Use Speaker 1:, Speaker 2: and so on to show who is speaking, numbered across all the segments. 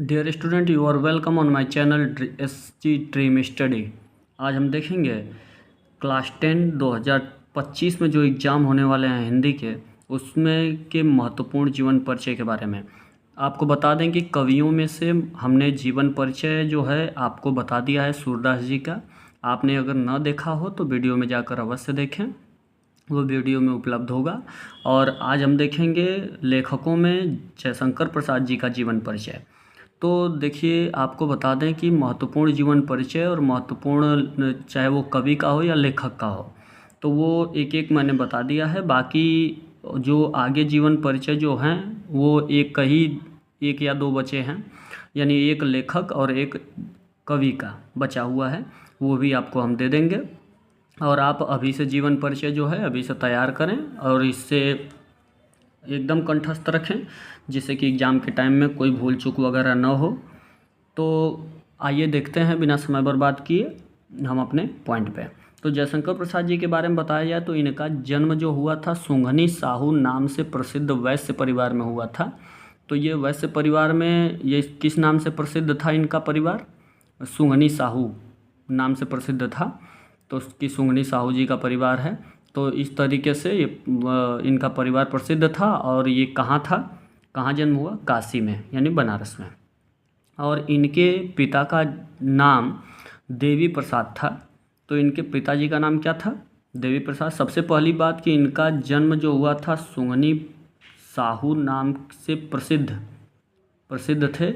Speaker 1: Dear student, you are welcome on my channel SG dream study. आज हम देखेंगे class 10 2025 में जो एग्ज़ाम होने वाले हैं हिंदी के, उसमें के महत्वपूर्ण जीवन परिचय के बारे में। आपको बता दें कि कवियों में से हमने जीवन परिचय जो है आपको बता दिया है सूरदास जी का। आपने अगर ना देखा हो तो वीडियो में जाकर अवश्य देखें, वो वीडियो में उपलब्ध होगा। और आज हम देखेंगे लेखकों में जयशंकर प्रसाद जी का जीवन परिचय। तो देखिए, आपको बता दें कि महत्वपूर्ण जीवन परिचय और महत्वपूर्ण चाहे वो कवि का हो या लेखक का हो, तो वो एक एक मैंने बता दिया है। बाकी जो आगे जीवन परिचय जो हैं वो एक या दो बचे हैं, यानी एक लेखक और एक कवि का बचा हुआ है, वो भी आपको हम दे देंगे। और आप अभी से जीवन परिचय जो है अभी से तैयार करें और इससे एकदम कंठस्थ रखें, जिससे कि एग्ज़ाम के टाइम में कोई भूल चूक वगैरह न हो। तो आइए देखते हैं बिना समय बर्बाद किए हम अपने पॉइंट पे। तो जयशंकर प्रसाद जी के बारे में बताया जाए तो इनका जन्म जो हुआ था सुंघनी साहू नाम से प्रसिद्ध वैश्य परिवार में हुआ था। तो ये वैश्य परिवार में ये किस नाम से प्रसिद्ध था इनका परिवार? सुंघनी साहू नाम से प्रसिद्ध था। तो उसकी सुंघनी साहू जी का परिवार है। तो इस तरीके से ये इनका परिवार प्रसिद्ध था। और ये कहाँ था, कहाँ जन्म हुआ? काशी में, यानी बनारस में। और इनके पिता का नाम देवी प्रसाद था। तो इनके पिताजी का नाम क्या था? देवी प्रसाद। सबसे पहली बात कि इनका जन्म जो हुआ था सुंघनी साहू नाम से प्रसिद्ध थे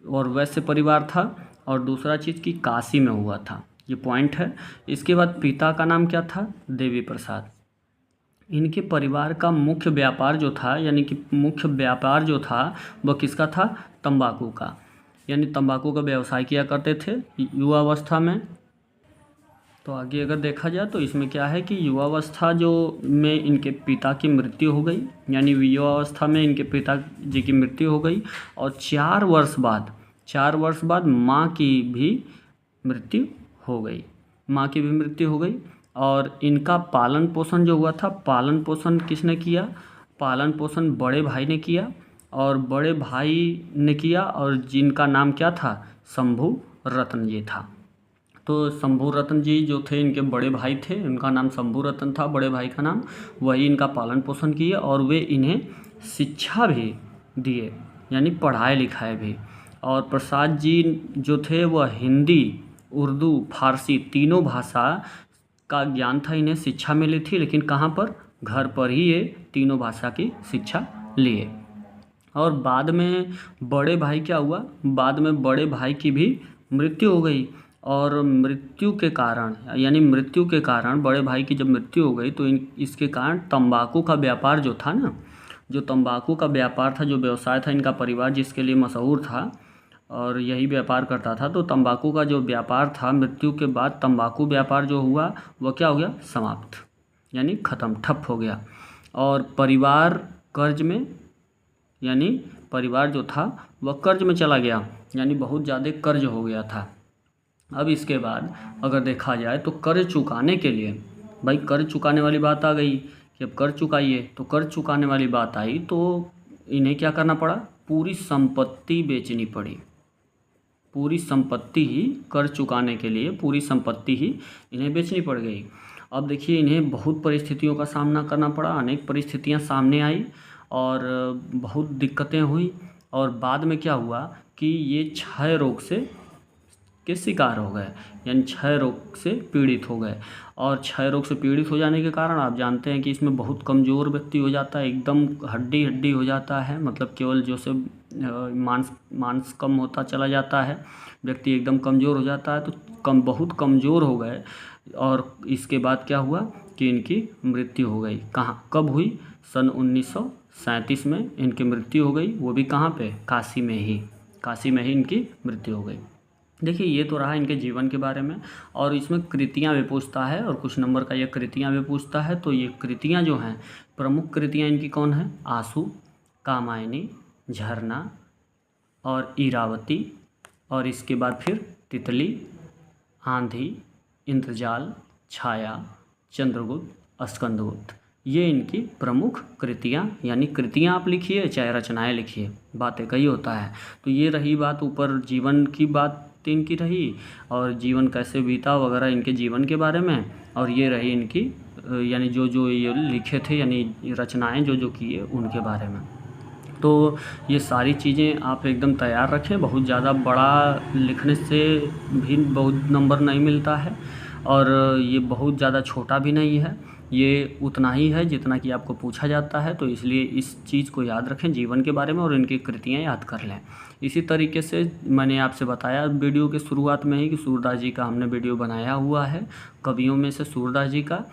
Speaker 1: और वैश्य परिवार था। और दूसरा चीज़ कि काशी में हुआ था, ये पॉइंट है। इसके बाद पिता का नाम क्या था? देवी प्रसाद। इनके परिवार का मुख्य व्यापार जो था, यानी कि मुख्य व्यापार जो था वह किसका था? तंबाकू का, यानी तंबाकू का व्यवसाय किया करते थे युवावस्था में। तो आगे अगर देखा जाए तो इसमें क्या है कि युवावस्था जो में इनके पिता की मृत्यु हो गई, यानी युवावस्था में इनके पिताजी की मृत्यु हो गई। और 4 वर्ष बाद माँ की भी मृत्यु हो गई। और इनका पालन पोषण जो हुआ था, पालन पोषण किसने किया? पालन पोषण बड़े भाई ने किया। और बड़े भाई ने किया और जिनका नाम क्या था? शंभू रत्न जी था। तो शंभू रत्न जी जो थे इनके बड़े भाई थे, उनका नाम शंभू रत्न था, बड़े भाई का नाम। वही इनका पालन पोषण किए और वे इन्हें शिक्षा भी दिए, यानी पढ़ाए लिखाए भी। और प्रसाद जी जो थे वह हिंदी, उर्दू, फारसी तीनों भाषा का ज्ञान था, इन्हें शिक्षा मिली थी। लेकिन कहाँ पर? घर पर ही ये तीनों भाषा की शिक्षा लिए। और बाद में बड़े भाई क्या हुआ? बाद में बड़े भाई की भी मृत्यु हो गई। और मृत्यु के कारण बड़े भाई की जब मृत्यु हो गई तो इसके कारण तंबाकू का व्यापार जो था ना, जो तंबाकू का व्यापार था, जो व्यवसाय था इनका परिवार जिसके लिए मशहूर था और यही व्यापार करता था, तो तंबाकू का जो व्यापार था, मृत्यु के बाद तंबाकू व्यापार जो हुआ वह क्या हो गया? समाप्त, यानी ख़त्म, ठप हो गया। और परिवार कर्ज में, यानी परिवार जो था वह कर्ज में चला गया, यानी बहुत ज़्यादा कर्ज हो गया था। अब इसके बाद अगर देखा जाए तो कर्ज चुकाने के लिए, भाई कर्ज चुकाने वाली बात आ गई कि अब कर्ज चुकाइए। तो कर्ज चुकाने वाली बात आई तो इन्हें क्या करना पड़ा? पूरी संपत्ति बेचनी पड़ी। पूरी संपत्ति ही, कर्ज चुकाने के लिए पूरी संपत्ति ही इन्हें बेचनी पड़ गई। अब देखिए, इन्हें बहुत परिस्थितियों का सामना करना पड़ा, अनेक परिस्थितियां सामने आई और बहुत दिक्कतें हुई। और बाद में क्या हुआ कि ये क्षय रोग के शिकार हो गए, यानी क्षय रोग से पीड़ित हो गए। और क्षय रोग से पीड़ित हो जाने के कारण आप जानते हैं कि इसमें बहुत कमज़ोर व्यक्ति हो जाता है, एकदम हड्डी हड्डी हो जाता है, मतलब केवल जो से मांस कम होता चला जाता है, व्यक्ति एकदम कमज़ोर हो जाता है। तो बहुत कमज़ोर हो गए। और इसके बाद क्या हुआ कि इनकी मृत्यु हो गई। कहाँ, कब हुई? सन 1937 में इनकी मृत्यु हो गई, वो भी कहाँ पे? काशी में ही इनकी मृत्यु हो गई। देखिए, ये तो रहा इनके जीवन के बारे में। और इसमें कृतियाँ भी पूछता है और कुछ नंबर का ये कृतियाँ भी पूछता है। तो ये कृतियाँ जो हैं, प्रमुख कृतियाँ इनकी कौन है? आंसू, कामायनी, झरना और इरावती। और इसके बाद फिर तितली, आंधी, इंद्रजाल, छाया, चंद्रगुप्त, स्कंदगुप्त। ये इनकी प्रमुख कृतियाँ, यानी कृतियाँ आप लिखिए चाहे रचनाएं लिखिए, बात एक ही होता है। तो ये रही बात, ऊपर जीवन की बात इनकी रही और जीवन कैसे बीता वगैरह इनके जीवन के बारे में, और ये रही इनकी यानी जो जो ये लिखे थे यानी रचनाएं जो जो किए उनके बारे में। तो ये सारी चीज़ें आप एकदम तैयार रखें। बहुत ज़्यादा बड़ा लिखने से भी बहुत नंबर नहीं मिलता है और ये बहुत ज़्यादा छोटा भी नहीं है, ये उतना ही है जितना कि आपको पूछा जाता है। तो इसलिए इस चीज़ को याद रखें जीवन के बारे में और इनकी कृतियाँ याद कर लें। इसी तरीके से मैंने आपसे बताया वीडियो के शुरुआत में ही कि सूरदास जी का हमने वीडियो बनाया हुआ है, कवियों में से सूरदास जी का।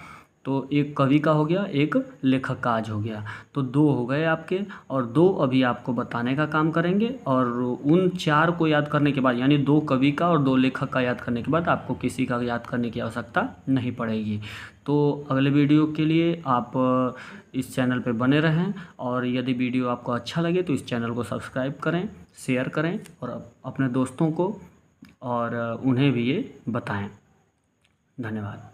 Speaker 1: तो एक कवि का हो गया, एक लेखक का आज हो गया, तो 2 हो गए आपके, और 2 अभी आपको बताने का काम करेंगे। और उन 4 को याद करने के बाद, यानी 2 कवि का और 2 लेखक का याद करने के बाद आपको किसी का याद करने की आवश्यकता नहीं पड़ेगी। तो अगले वीडियो के लिए आप इस चैनल पे बने रहें, और यदि वीडियो आपको अच्छा लगे तो इस चैनल को सब्सक्राइब करें, शेयर करें और अपने दोस्तों को और उन्हें भी ये बताएं। धन्यवाद।